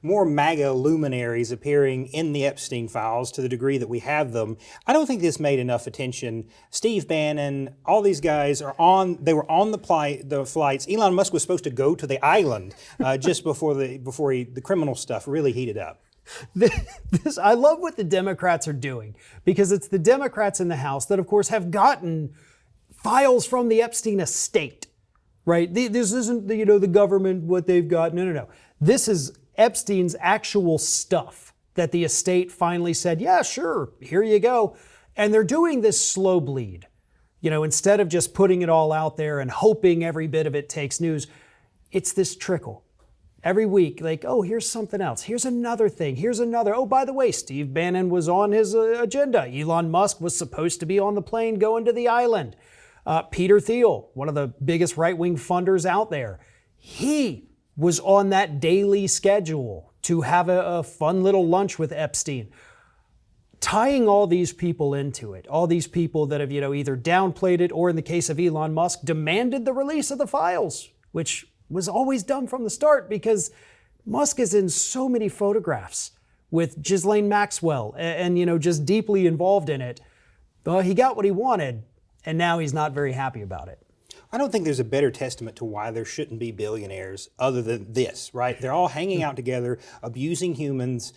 more MAGA luminaries appearing in the Epstein files to the degree that we have them. I don't think this made enough attention. Steve Bannon, all these guys they were on the flights. Elon Musk was supposed to go to the island just before the criminal stuff really heated up. I love what the Democrats are doing, because it's the Democrats in the House that, of course, have gotten files from the Epstein estate, right? This isn't the government, what they've got. No. This is Epstein's actual stuff that the estate finally said, yeah, sure, here you go. And they're doing this slow bleed. Instead of just putting it all out there and hoping every bit of it takes news, it's this trickle. Every week, like, oh, here's something else. Here's another thing. Here's another. Oh, by the way, Steve Bannon was on his agenda. Elon Musk was supposed to be on the plane going to the island. Peter Thiel, one of the biggest right-wing funders out there, he was on that daily schedule to have a fun little lunch with Epstein. Tying all these people into it, all these people that have, either downplayed it or, in the case of Elon Musk, demanded the release of the files, which was always done from the start, because Musk is in so many photographs with Ghislaine Maxwell and just deeply involved in it. Well, he got what he wanted, and now he's not very happy about it. I don't think there's a better testament to why there shouldn't be billionaires other than this, right? They're all hanging out together, abusing humans,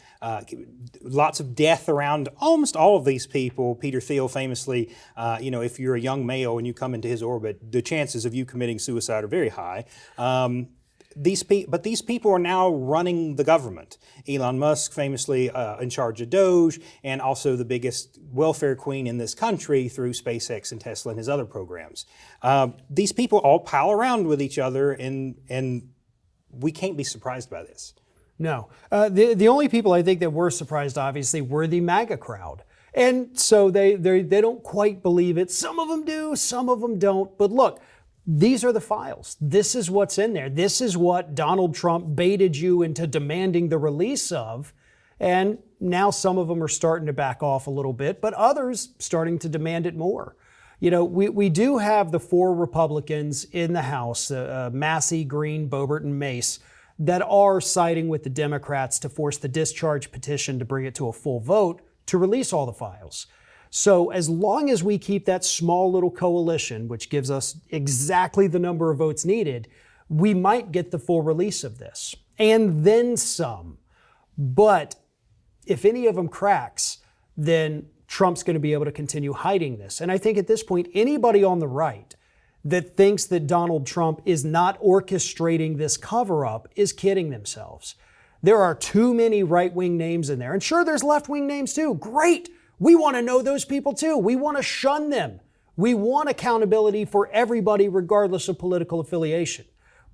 lots of death around almost all of these people. Peter Thiel famously, if you're a young male and you come into his orbit, the chances of you committing suicide are very high. But these people are now running the government. Elon Musk famously in charge of Doge, and also the biggest welfare queen in this country through SpaceX and Tesla and his other programs. These people all pal around with each other, and we can't be surprised by this. No. The only people I think that were surprised, obviously, were the MAGA crowd. And so they don't quite believe it. Some of them do, some of them don't. But look, these are the files. This is what's in there. This is what Donald Trump baited you into demanding the release of. And now some of them are starting to back off a little bit, but others starting to demand it more. We do have the 4 Republicans in the House, Massey, Green, Boebert, and Mace, that are siding with the Democrats to force the discharge petition to bring it to a full vote to release all the files. So as long as we keep that small little coalition, which gives us exactly the number of votes needed, we might get the full release of this, and then some. But if any of them cracks, then Trump's going to be able to continue hiding this. And I think at this point, anybody on the right that thinks that Donald Trump is not orchestrating this cover-up is kidding themselves. There are too many right-wing names in there. And sure, there's left-wing names too. Great. We want to know those people too. We want to shun them. We want accountability for everybody, regardless of political affiliation.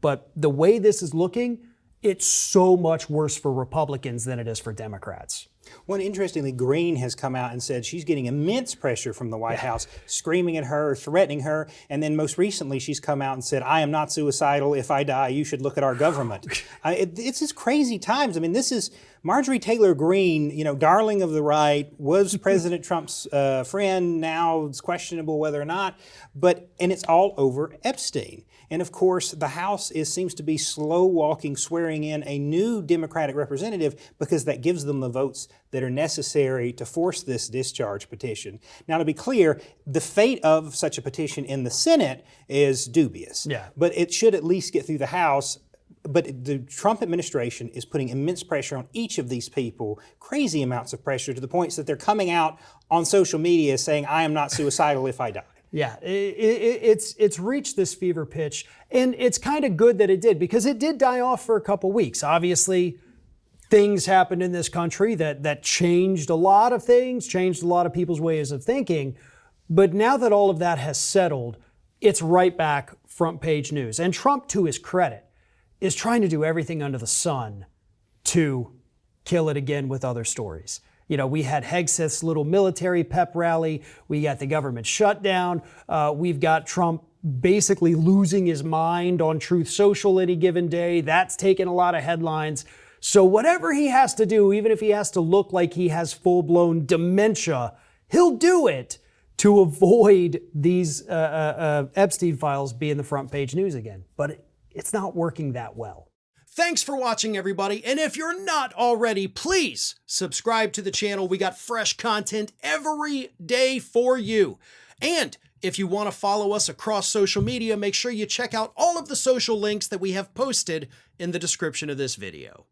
But the way this is looking, it's so much worse for Republicans than it is for Democrats. Well, interestingly, Green has come out and said she's getting immense pressure from the White House, screaming at her, threatening her. And then most recently, she's come out and said, I am not suicidal. If I die, you should look at our government. It's just crazy times. I mean, this is Marjorie Taylor Greene, darling of the right, was President Trump's friend. Now it's questionable whether or not. And it's all over Epstein. And of course, the House seems to be slow walking, swearing in a new Democratic representative because that gives them the votes that are necessary to force this discharge petition. Now, to be clear, the fate of such a petition in the Senate is dubious. Yeah. But it should at least get through the House. But the Trump administration is putting immense pressure on each of these people, crazy amounts of pressure, to the point that they're coming out on social media saying, I am not suicidal if I die. Yeah, it's reached this fever pitch, and it's kind of good that it did, because it did die off for a couple weeks. Obviously, things happened in this country that changed a lot of things, changed a lot of people's ways of thinking. But now that all of that has settled, it's right back front page news. And Trump, to his credit, is trying to do everything under the sun to kill it again with other stories. We had Hegseth's little military pep rally. We got the government shutdown. We've got Trump basically losing his mind on Truth Social any given day. That's taken a lot of headlines. So whatever he has to do, even if he has to look like he has full-blown dementia, he'll do it to avoid these Epstein files being the front page news again. But it's not working that well. Thanks for watching, everybody. And if you're not already, please subscribe to the channel. We got fresh content every day for you. And if you want to follow us across social media, make sure you check out all of the social links that we have posted in the description of this video.